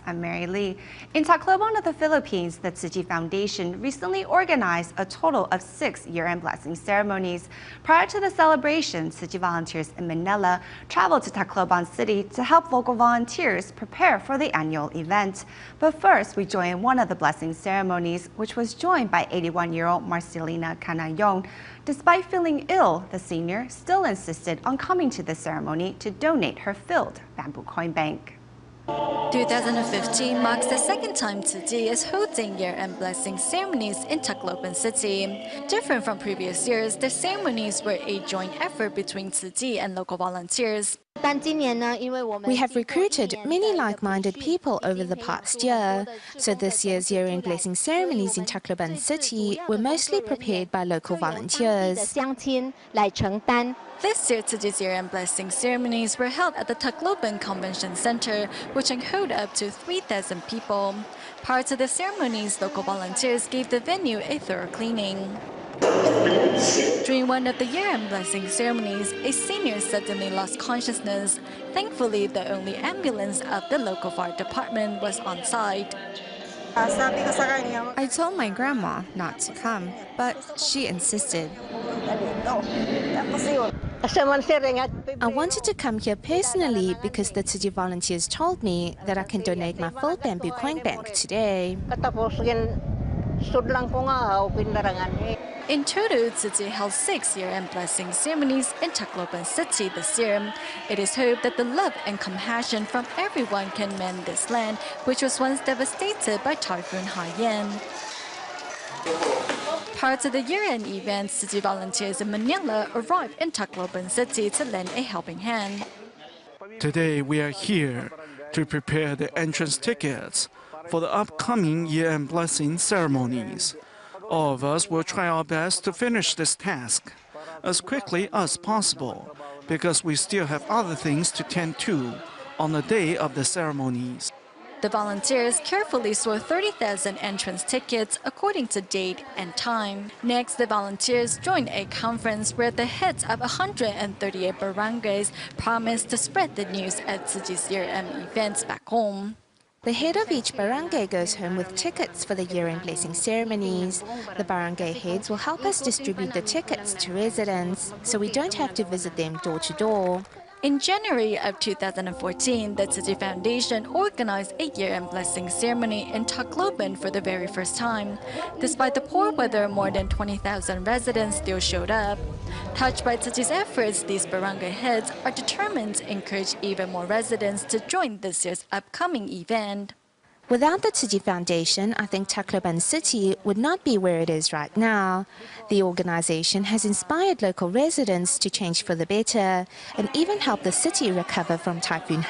I'm Mary Lee. In Tacloban of the Philippines, the Tzu Chi Foundation recently organized a total of 6 year-end blessing ceremonies. Prior to the celebration, Tzu Chi volunteers in Manila traveled to Tacloban City to help local volunteers prepare for the annual event. But first, we join one of the blessing ceremonies, which was joined by 81-year-old Marcelina Canayong. Despite feeling ill, the senior still insisted on coming to the ceremony to donate her filled bamboo coin bank. 2015 marks the second time Tzu Chi is holding year-end blessing ceremonies in Tacloban City. Different from previous years, the ceremonies were a joint effort between Tzu Chi and local volunteers. We have recruited many like-minded people over the past year, so this year's year-end blessing ceremonies in Tacloban City were mostly prepared by local volunteers. This year, Tzu Chi's year-end blessing ceremonies were held at the Tacloban Convention Center, which can hold up to 3,000 people. Prior to the ceremonies, local volunteers gave the venue a thorough cleaning. During one of the year-end blessing ceremonies, a senior suddenly lost consciousness. Thankfully, the only ambulance of the local fire department was on site. I told my grandma not to come, but she insisted. I wanted to come here personally because the Tzu Chi volunteers told me that I can donate my full bamboo coin bank today. In total, Tzu Chi held 6 year-end blessing ceremonies in Tacloban City this year. It is hoped that the love and compassion from everyone can mend this land, which was once devastated by Typhoon Haiyan. Prior to the year-end event, Tzu Chi volunteers in Manila arrived in Tacloban City to lend a helping hand. Today we are here to prepare the entrance tickets for the upcoming year-end blessing ceremonies. All of us will try our best to finish this task as quickly as possible because we still have other things to tend to on the day of the ceremonies. The volunteers carefully sort 30,000 entrance tickets according to date and time. Next, the volunteers joined a conference where the heads of 138 barangays promised to spread the news at Tzu Chi's year-end events back home. The head of each barangay goes home with tickets for the year-end blessing ceremonies. The barangay heads will help us distribute the tickets to residents, so we don't have to visit them door to door. In January of 2014, the Tzu Chi Foundation organized a year-end blessing ceremony in Tacloban for the very first time. Despite the poor weather, more than 20,000 residents still showed up. Touched by Tzu Chi's efforts, these barangay heads are determined to encourage even more residents to join this year's upcoming event. Without the Tzu Chi Foundation, I think Tacloban City would not be where it is right now. The organization has inspired local residents to change for the better and even help the city recover from Typhoon